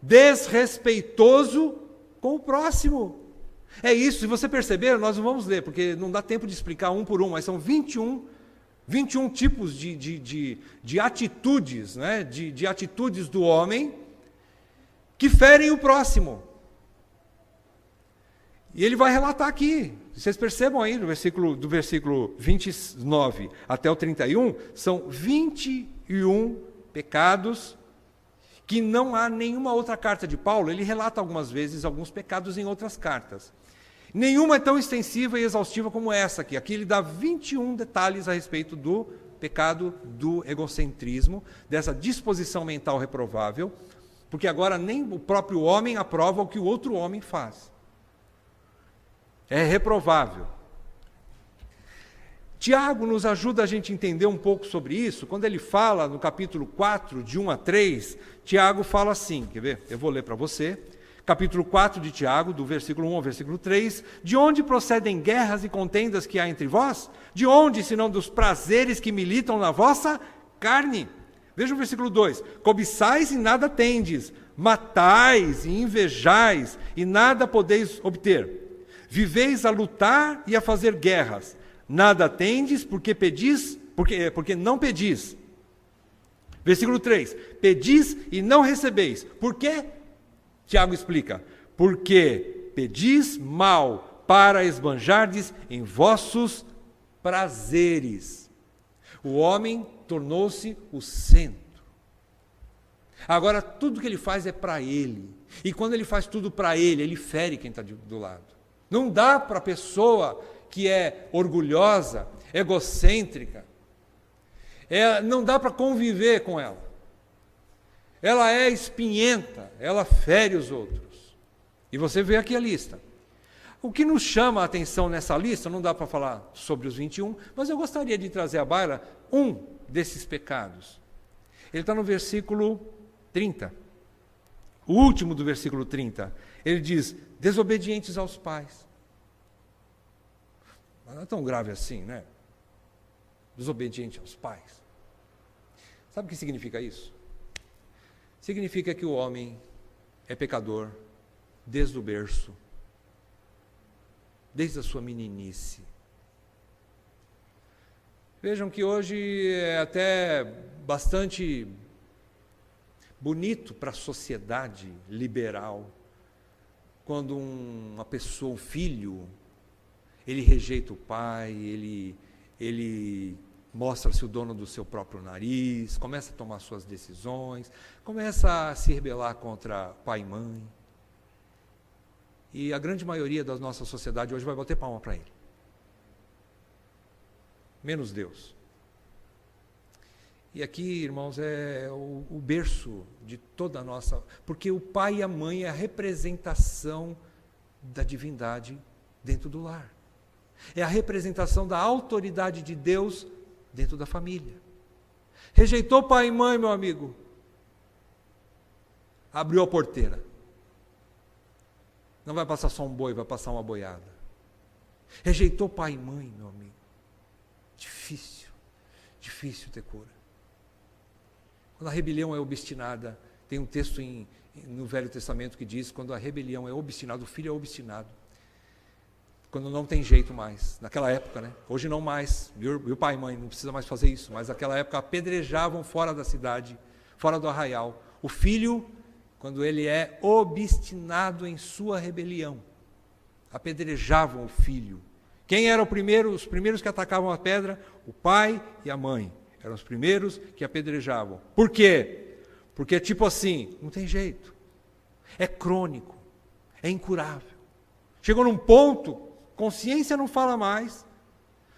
desrespeitoso com o próximo. É isso, se você perceber, nós não vamos ler, porque não dá tempo de explicar um por um, mas são 21 tipos de atitudes, né? de atitudes do homem que ferem o próximo. E ele vai relatar aqui, vocês percebam aí, do versículo 29 até o 31, são 21 pecados que não há nenhuma outra carta de Paulo. Ele relata algumas vezes alguns pecados em outras cartas. Nenhuma é tão extensiva e exaustiva como essa aqui. Aqui ele dá 21 detalhes a respeito do pecado do egocentrismo, dessa disposição mental reprovável, porque agora nem o próprio homem aprova o que o outro homem faz. É reprovável. Tiago nos ajuda a gente entender um pouco sobre isso. Quando ele fala no capítulo 4, de 1 a 3, Tiago fala assim, quer ver? Eu vou ler para você. Capítulo 4 de Tiago, do versículo 1 ao versículo 3, de onde procedem guerras e contendas que há entre vós? De onde, senão dos prazeres que militam na vossa carne? Veja o versículo 2, cobiçais e nada tendes, matais e invejais e nada podeis obter. Viveis a lutar e a fazer guerras, nada tendes porque não pedis. Versículo 3, pedis e não recebeis. Por quê? Tiago explica, porque pedis mal para esbanjardes em vossos prazeres. O homem tornou-se o centro. Agora, tudo que ele faz é para ele. E quando ele faz tudo para ele, ele fere quem está do lado. Não dá para a pessoa que é orgulhosa, egocêntrica, não dá para conviver com ela. Ela é espinhenta, ela fere os outros. E você vê aqui a lista. O que nos chama a atenção nessa lista, não dá para falar sobre os 21, mas eu gostaria de trazer à baila um desses pecados. Ele está no versículo 30. O último do versículo 30. Ele diz, desobedientes aos pais. Mas não é tão grave assim, né? Desobediente aos pais. Sabe o que significa isso? Significa que o homem é pecador desde o berço, desde a sua meninice. Vejam que hoje é até bastante bonito para a sociedade liberal, quando uma pessoa, um filho, ele rejeita o pai, ele mostra-se o dono do seu próprio nariz, começa a tomar suas decisões, começa a se rebelar contra pai e mãe. E a grande maioria da nossa sociedade hoje vai bater palma para ele. Menos Deus. E aqui, irmãos, é o berço de toda a nossa... Porque o pai e a mãe é a representação da divindade dentro do lar. É a representação da autoridade de Deus dentro da família. Rejeitou pai e mãe, meu amigo. Abriu a porteira. Não vai passar só um boi, vai passar uma boiada. Rejeitou pai e mãe, meu amigo. Difícil ter cura. Quando a rebelião é obstinada, tem um texto no Velho Testamento que diz, quando a rebelião é obstinada, o filho é obstinado. Quando não tem jeito mais, naquela época, né? Hoje não mais, viu pai e mãe, não precisa mais fazer isso, mas naquela época apedrejavam fora da cidade, fora do arraial. O filho, quando ele é obstinado em sua rebelião, apedrejavam o filho. Quem eram os primeiros que atacavam a pedra? O pai e a mãe. Eram os primeiros que apedrejavam. Por quê? Porque tipo assim, não tem jeito. É crônico, é incurável. Chegou num ponto, consciência não fala mais,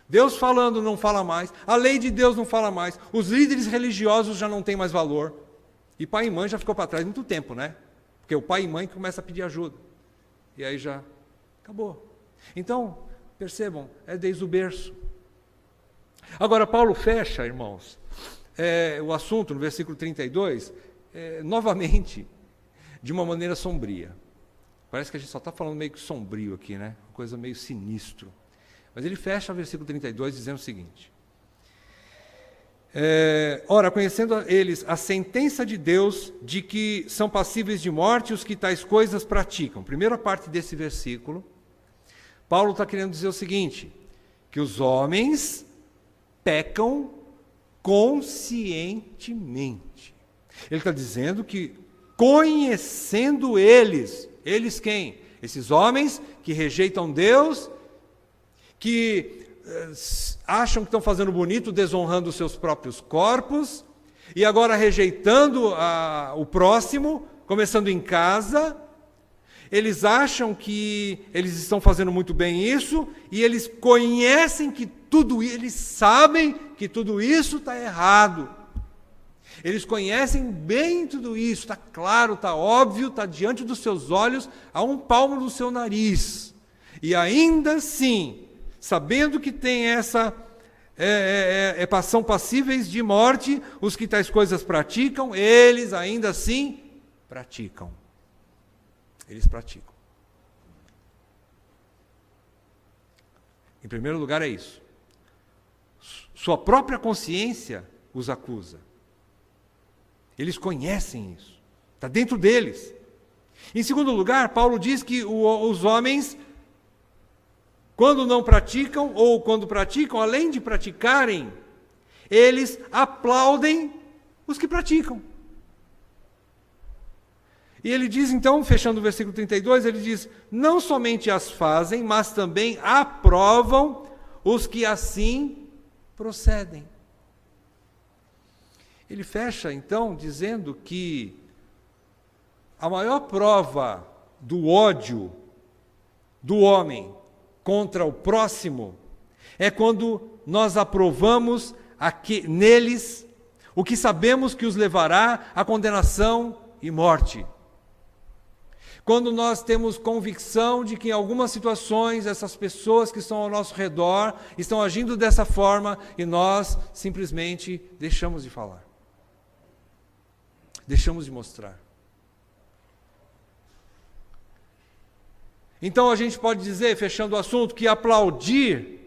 Deus falando não fala mais, a lei de Deus não fala mais, os líderes religiosos já não têm mais valor. E pai e mãe já ficou para trás muito tempo, né? Porque o pai e mãe começam a pedir ajuda. E aí já acabou. Então, percebam, é desde o berço. Agora, Paulo fecha, irmãos, o assunto no versículo 32, novamente, de uma maneira sombria. Parece que a gente só está falando meio que sombrio aqui, né? Uma coisa meio sinistro. Mas ele fecha o versículo 32 dizendo o seguinte: ora, conhecendo eles a sentença de Deus de que são passíveis de morte os que tais coisas praticam. Primeira parte desse versículo, Paulo está querendo dizer o seguinte, que os homens pecam conscientemente. Ele está dizendo que, conhecendo eles quem? Esses homens que rejeitam Deus, que acham que estão fazendo bonito, desonrando os seus próprios corpos, e agora rejeitando o próximo, começando em casa. Eles acham que eles estão fazendo muito bem isso, e eles conhecem que eles sabem que tudo isso está errado. Eles conhecem bem tudo isso, está claro, está óbvio, está diante dos seus olhos, a um palmo do seu nariz. E ainda assim, sabendo que tem são passíveis de morte, os que tais coisas praticam, eles ainda assim praticam. Eles praticam. Em primeiro lugar é isso. Sua própria consciência os acusa. Eles conhecem isso. Está dentro deles. Em segundo lugar, Paulo diz que os homens, quando não praticam, ou quando praticam, além de praticarem, eles aplaudem os que praticam. E ele diz então, fechando o versículo 32, ele diz, não somente as fazem, mas também aprovam os que assim procedem. Ele fecha, então, dizendo que a maior prova do ódio do homem contra o próximo é quando nós aprovamos neles o que sabemos que os levará à condenação e morte. Quando nós temos convicção de que em algumas situações essas pessoas que estão ao nosso redor estão agindo dessa forma e nós simplesmente deixamos de falar. Deixamos de mostrar. Então a gente pode dizer, fechando o assunto, que aplaudir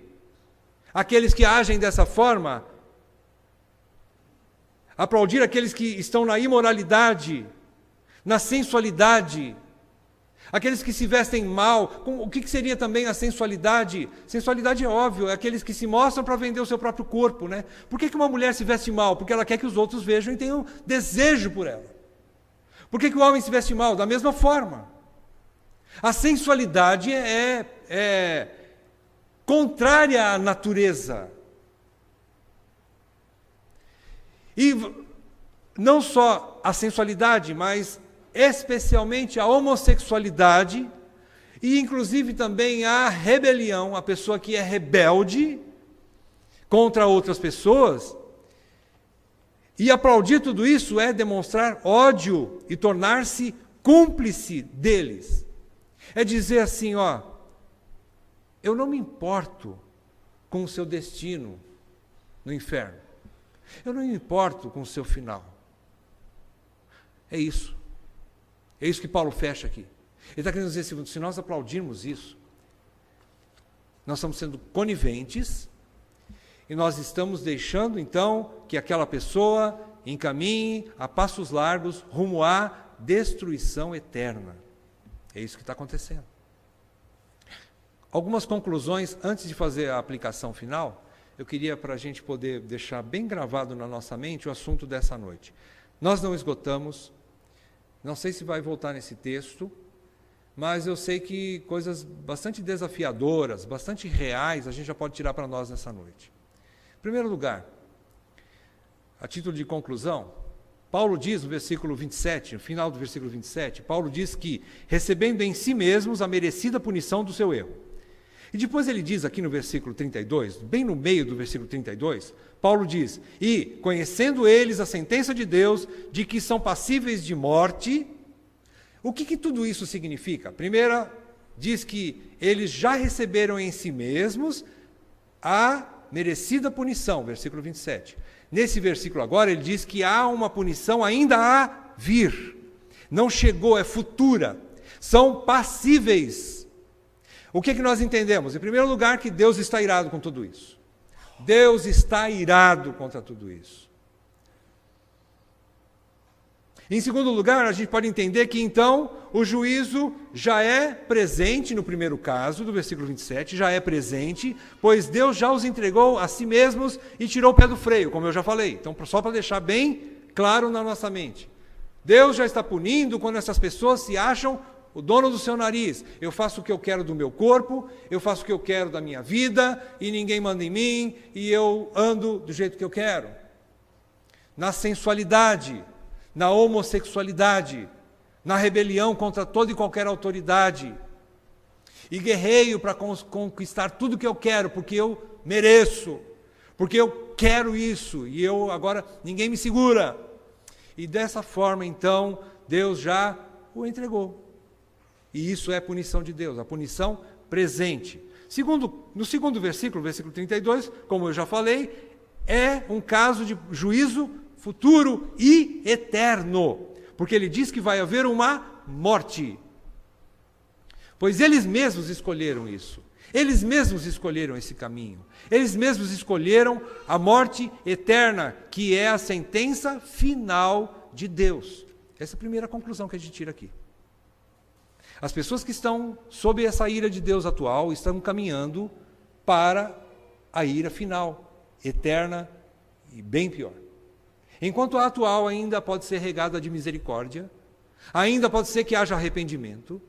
aqueles que agem dessa forma, aplaudir aqueles que estão na imoralidade, na sensualidade, aqueles que se vestem mal. O que seria também a sensualidade? Sensualidade é óbvio, é aqueles que se mostram para vender o seu próprio corpo, né? Por que uma mulher se veste mal? Porque ela quer que os outros vejam e tenham desejo por ela. Por que o homem se veste mal? Da mesma forma. A sensualidade é contrária à natureza. E não só a sensualidade, mas especialmente a homossexualidade e inclusive também a rebelião, a pessoa que é rebelde contra outras pessoas. E aplaudir tudo isso é demonstrar ódio e tornar-se cúmplice deles. É dizer assim, eu não me importo com o seu destino no inferno. Eu não me importo com o seu final. É isso. É isso que Paulo fecha aqui. Ele está querendo dizer, se nós aplaudirmos isso, nós estamos sendo coniventes e nós estamos deixando, então, que aquela pessoa encaminhe a passos largos rumo à destruição eterna. É isso que está acontecendo. Algumas conclusões, antes de fazer a aplicação final, eu queria, para a gente poder deixar bem gravado na nossa mente o assunto dessa noite. Nós não esgotamos, não sei se vai voltar nesse texto, mas eu sei que coisas bastante desafiadoras, bastante reais, a gente já pode tirar para nós nessa noite. Em primeiro lugar, a título de conclusão, Paulo diz no versículo 27, no final do versículo 27, Paulo diz que, recebendo em si mesmos a merecida punição do seu erro. E depois ele diz aqui no versículo 32, bem no meio do versículo 32, Paulo diz, e conhecendo eles a sentença de Deus, de que são passíveis de morte. O que tudo isso significa? Primeiro, diz que eles já receberam em si mesmos a merecida punição, versículo 27. Nesse versículo agora, ele diz que há uma punição ainda a vir. Não chegou, é futura. São passíveis. O que nós entendemos? Em primeiro lugar, que Deus está irado com tudo isso. Deus está irado contra tudo isso. Em segundo lugar, a gente pode entender que, então, o juízo já é presente, no primeiro caso, do versículo 27, já é presente, pois Deus já os entregou a si mesmos e tirou o pé do freio, como eu já falei. Então, só para deixar bem claro na nossa mente. Deus já está punindo quando essas pessoas se acham o dono do seu nariz. Eu faço o que eu quero do meu corpo, eu faço o que eu quero da minha vida, e ninguém manda em mim, e eu ando do jeito que eu quero. Na sensualidade, na homossexualidade, na rebelião contra toda e qualquer autoridade. E guerreio para conquistar tudo que eu quero, porque eu mereço, porque eu quero isso, e eu agora, ninguém me segura. E dessa forma, então, Deus já o entregou. E isso é punição de Deus, a punição presente. No segundo versículo, versículo 32, como eu já falei, é um caso de juízo futuro e eterno, porque ele diz que vai haver uma morte. Pois eles mesmos escolheram isso. Eles mesmos escolheram esse caminho. Eles mesmos escolheram a morte eterna, que é a sentença final de Deus. Essa é a primeira conclusão que a gente tira aqui. As pessoas que estão sob essa ira de Deus atual estão caminhando para a ira final, eterna e bem pior. Enquanto a atual ainda pode ser regada de misericórdia, ainda pode ser que haja arrependimento,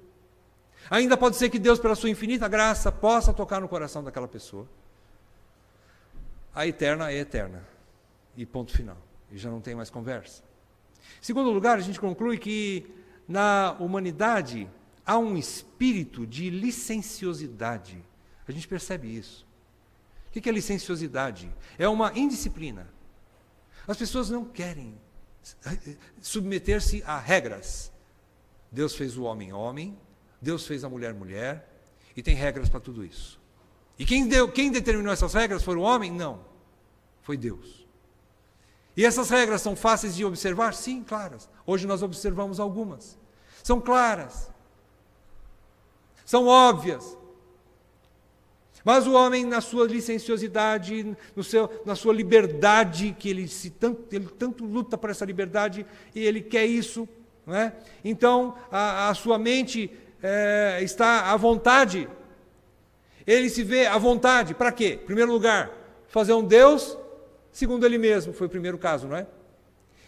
ainda pode ser que Deus, pela sua infinita graça, possa tocar no coração daquela pessoa. a eterna é eterna. E ponto final. E já não tem mais conversa. Em segundo lugar, a gente conclui que na humanidade há um espírito de licenciosidade. A gente percebe isso. O que é licenciosidade? É uma indisciplina. As pessoas não querem submeter-se a regras. Deus fez o homem homem, Deus fez a mulher mulher, e tem regras para tudo isso. E quem determinou essas regras foi o homem? Não. Foi Deus. E essas regras são fáceis de observar? Sim, claras. Hoje nós observamos algumas. São claras. São óbvias. Mas o homem, na sua licenciosidade, na sua liberdade, que ele tanto luta por essa liberdade, e ele quer isso, não é? Então, a sua mente está à vontade. Ele se vê à vontade. Para quê? Em primeiro lugar, fazer um Deus segundo ele mesmo. Foi o primeiro caso, não é?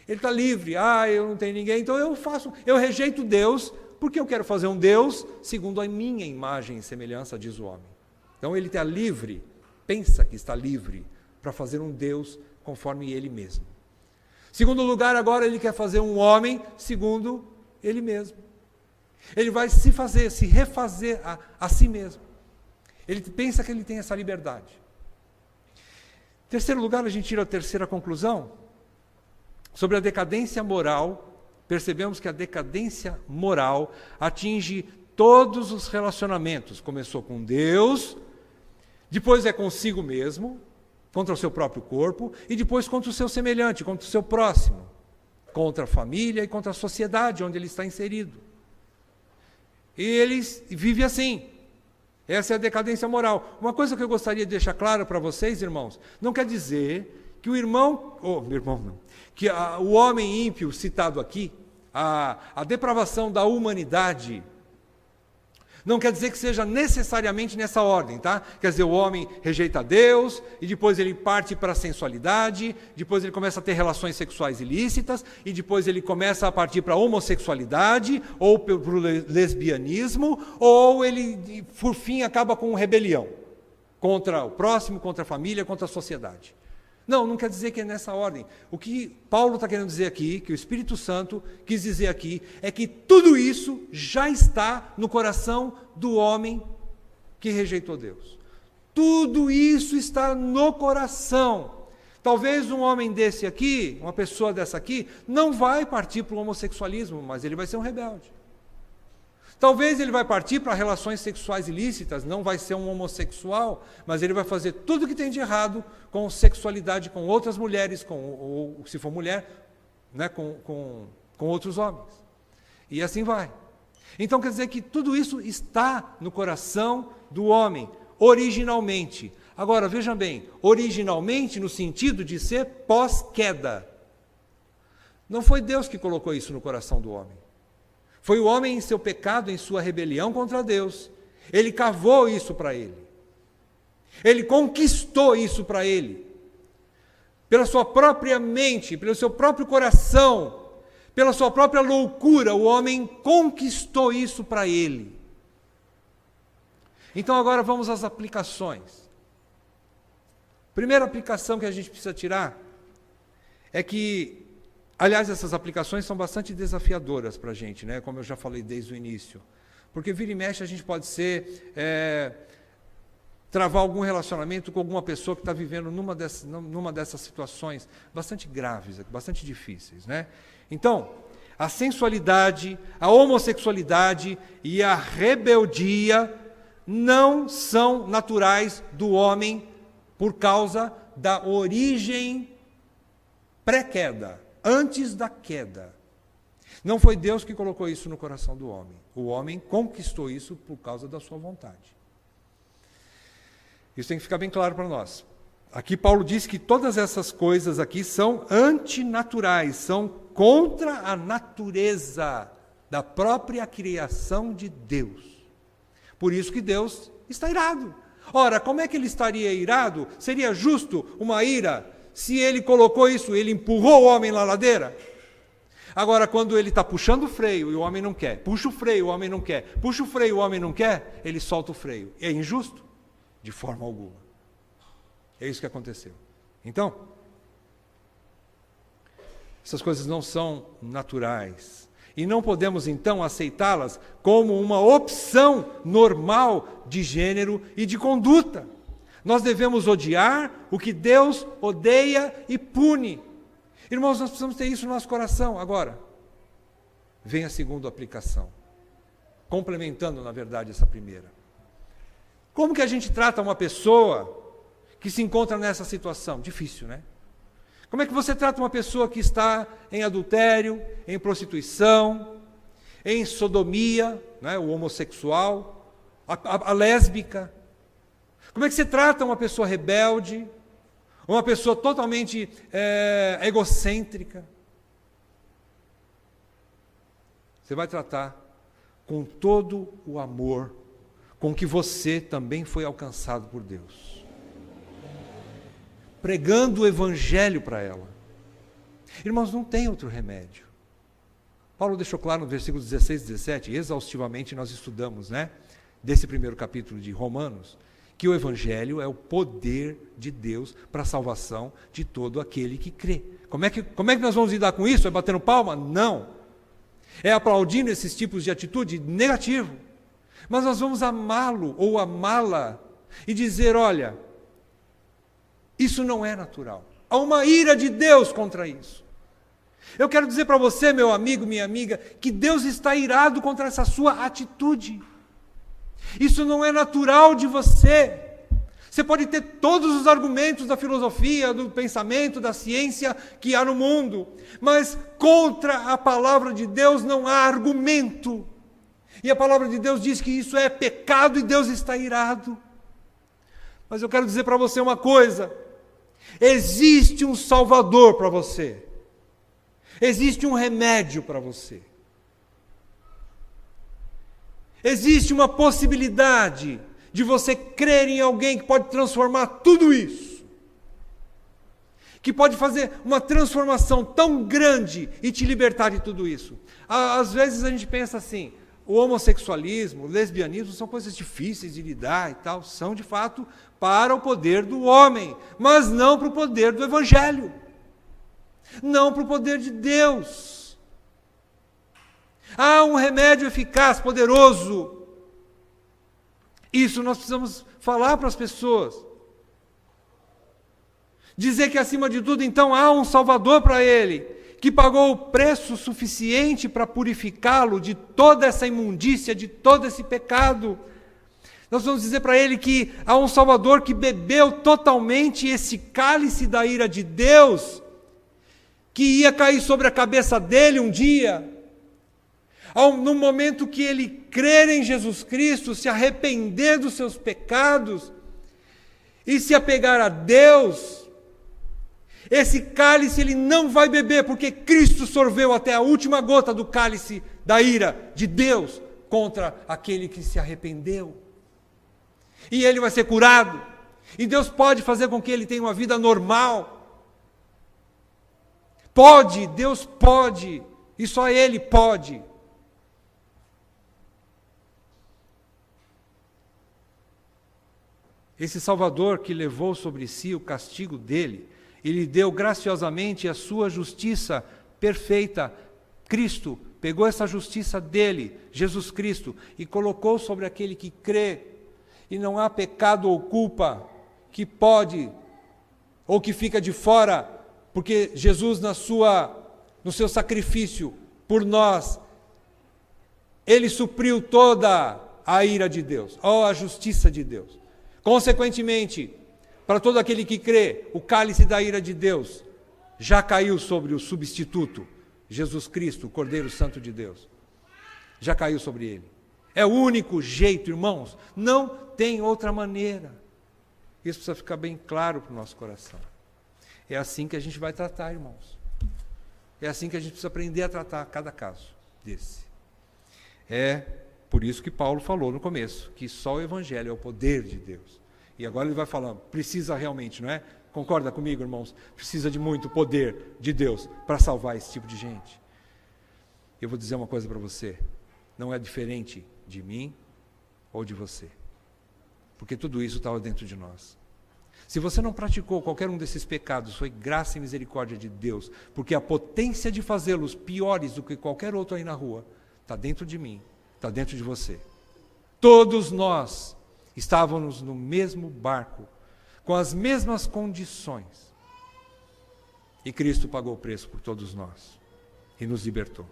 Ele está livre. Eu não tenho ninguém, então eu rejeito Deus, porque eu quero fazer um Deus segundo a minha imagem e semelhança, diz o homem. Então ele está livre, pensa que está livre para fazer um Deus conforme ele mesmo. Segundo lugar, agora ele quer fazer um homem segundo ele mesmo. Ele vai se refazer a si mesmo. Ele pensa que ele tem essa liberdade. Em terceiro lugar, a gente tira a terceira conclusão. Sobre a decadência moral, percebemos que a decadência moral atinge todos os relacionamentos. Começou com Deus, depois é consigo mesmo, contra o seu próprio corpo, e depois contra o seu semelhante, contra o seu próximo, contra a família e contra a sociedade onde ele está inserido. E ele vive assim. Essa é a decadência moral. Uma coisa que eu gostaria de deixar claro para vocês, irmãos, não quer dizer que que o homem ímpio citado aqui, a depravação da humanidade, não quer dizer que seja necessariamente nessa ordem, tá? Quer dizer, o homem rejeita Deus, e depois ele parte para a sensualidade, depois ele começa a ter relações sexuais ilícitas, e depois ele começa a partir para a homossexualidade, ou para o lesbianismo, ou ele, por fim, acaba com rebelião contra o próximo, contra a família, contra a sociedade. Não quer dizer que é nessa ordem. O que Paulo está querendo dizer aqui, que o Espírito Santo quis dizer aqui, é que tudo isso já está no coração do homem que rejeitou Deus. Tudo isso está no coração. Talvez um homem desse aqui, uma pessoa dessa aqui, não vai partir para o homossexualismo, mas ele vai ser um rebelde. Talvez ele vai partir para relações sexuais ilícitas, não vai ser um homossexual, mas ele vai fazer tudo o que tem de errado com sexualidade com outras mulheres, ou se for mulher, né, com outros homens. E assim vai. Então quer dizer que tudo isso está no coração do homem, originalmente. Agora, vejam bem, originalmente no sentido de ser pós-queda. Não foi Deus que colocou isso no coração do homem. Foi o homem em seu pecado, em sua rebelião contra Deus. Ele cavou isso para ele. Ele conquistou isso para ele. Pela sua própria mente, pelo seu próprio coração, pela sua própria loucura, o homem conquistou isso para ele. Então agora vamos às aplicações. Primeira aplicação que a gente precisa tirar é que, aliás, essas aplicações são bastante desafiadoras para a gente, né? Como eu já falei desde o início. Porque vira e mexe a gente pode travar algum relacionamento com alguma pessoa que está vivendo numa dessas situações bastante graves, bastante difíceis, né? Então, a sensualidade, a homossexualidade e a rebeldia não são naturais do homem por causa da origem pré-queda. Antes da queda. Não foi Deus que colocou isso no coração do homem. O homem conquistou isso por causa da sua vontade. Isso tem que ficar bem claro para nós. Aqui Paulo diz que todas essas coisas aqui são antinaturais, são contra a natureza da própria criação de Deus. Por isso que Deus está irado. Ora, como é que ele estaria irado? Seria justo uma ira se ele colocou isso, ele empurrou o homem na ladeira? Agora, quando ele está puxando o freio e o homem não quer, puxa o freio, o homem não quer, puxa o freio, o homem não quer, ele solta o freio. É injusto? De forma alguma. É isso que aconteceu. Então, essas coisas não são naturais. E não podemos, então, aceitá-las como uma opção normal de gênero e de conduta. Nós devemos odiar o que Deus odeia e pune. Irmãos, nós precisamos ter isso no nosso coração. Agora, vem a segunda aplicação, complementando, na verdade, essa primeira. Como que a gente trata uma pessoa que se encontra nessa situação? Difícil, né? Como é que você trata uma pessoa que está em adultério, em prostituição, em sodomia, né, o homossexual, a lésbica? Como é que você trata uma pessoa rebelde, uma pessoa totalmente egocêntrica? Você vai tratar com todo o amor com que você também foi alcançado por Deus, pregando o evangelho para ela. Irmãos, não tem outro remédio. Paulo deixou claro no versículo 16 e 17, exaustivamente nós estudamos, né, desse primeiro capítulo de Romanos, que o evangelho é o poder de Deus para a salvação de todo aquele que crê. Como é que nós vamos lidar com isso? É batendo palma? Não. É aplaudindo esses tipos de atitude? Negativo. Mas nós vamos amá-lo ou amá-la e dizer, olha, isso não é natural. Há uma ira de Deus contra isso. Eu quero dizer para você, meu amigo, minha amiga, que Deus está irado contra essa sua atitude. Isso não é natural de você. Você pode ter todos os argumentos da filosofia, do pensamento, da ciência que há no mundo, mas contra a palavra de Deus não há argumento. E a palavra de Deus diz que isso é pecado e Deus está irado. Mas eu quero dizer para você uma coisa: existe um Salvador para você. Existe um remédio para você. Existe uma possibilidade de você crer em alguém que pode transformar tudo isso. Que pode fazer uma transformação tão grande e te libertar de tudo isso. Às vezes a gente pensa assim, o homossexualismo, o lesbianismo são coisas difíceis de lidar e tal. São de fato para o poder do homem, mas não para o poder do evangelho. Não para o poder de Deus. Há um remédio eficaz, poderoso. Isso nós precisamos falar para as pessoas. Dizer que acima de tudo, então, há um Salvador para ele, que pagou o preço suficiente para purificá-lo de toda essa imundícia, de todo esse pecado. Nós vamos dizer para ele que há um Salvador que bebeu totalmente esse cálice da ira de Deus, que ia cair sobre a cabeça dele um dia. No momento que ele crer em Jesus Cristo, se arrepender dos seus pecados e se apegar a Deus, esse cálice ele não vai beber, porque Cristo sorveu até a última gota do cálice da ira de Deus contra aquele que se arrependeu. E ele vai ser curado. E Deus pode fazer com que ele tenha uma vida normal. Pode, Deus pode. E só Ele pode. Esse Salvador que levou sobre si o castigo dele, ele deu graciosamente a sua justiça perfeita. Cristo pegou essa justiça dele, Jesus Cristo, e colocou sobre aquele que crê. E não há pecado ou culpa que pode ou que fica de fora, porque Jesus no seu sacrifício por nós, ele supriu toda a ira de Deus, ou a justiça de Deus. Consequentemente, para todo aquele que crê, o cálice da ira de Deus já caiu sobre o substituto, Jesus Cristo, o Cordeiro Santo de Deus. Já caiu sobre ele. É o único jeito, irmãos. Não tem outra maneira. Isso precisa ficar bem claro para o nosso coração. É assim que a gente vai tratar, irmãos. É assim que a gente precisa aprender a tratar cada caso desse. É por isso que Paulo falou no começo, que só o Evangelho é o poder de Deus. E agora ele vai falando, precisa realmente, não é? Concorda comigo, irmãos? Precisa de muito poder de Deus para salvar esse tipo de gente. Eu vou dizer uma coisa para você, não é diferente de mim ou de você. Porque tudo isso estava dentro de nós. Se você não praticou qualquer um desses pecados, foi graça e misericórdia de Deus, porque a potência de fazê-los piores do que qualquer outro aí na rua está dentro de mim, está dentro de você. Todos nós estávamos no mesmo barco, com as mesmas condições. E Cristo pagou o preço por todos nós e nos libertou.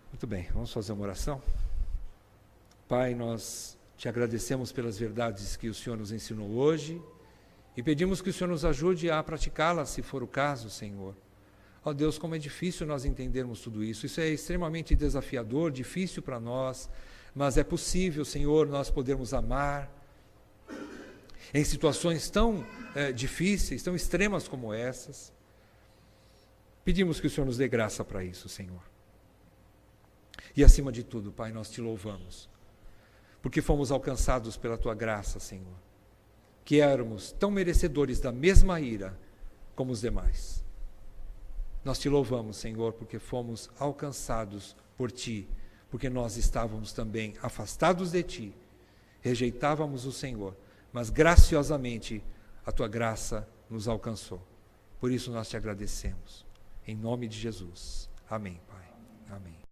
Muito bem, vamos fazer uma oração? Pai, nós te agradecemos pelas verdades que o Senhor nos ensinou hoje e pedimos que o Senhor nos ajude a praticá-las, se for o caso, Senhor. Ó Deus, como é difícil nós entendermos tudo isso. Isso é extremamente desafiador, difícil para nós, mas é possível, Senhor, nós podermos amar em situações tão difíceis, tão extremas como essas. Pedimos que o Senhor nos dê graça para isso, Senhor. E acima de tudo, Pai, nós te louvamos, porque fomos alcançados pela tua graça, Senhor, que éramos tão merecedores da mesma ira como os demais. Nós te louvamos, Senhor, porque fomos alcançados por ti, porque nós estávamos também afastados de ti, rejeitávamos o Senhor, mas graciosamente a tua graça nos alcançou. Por isso nós te agradecemos. Em nome de Jesus. Amém, Pai. Amém.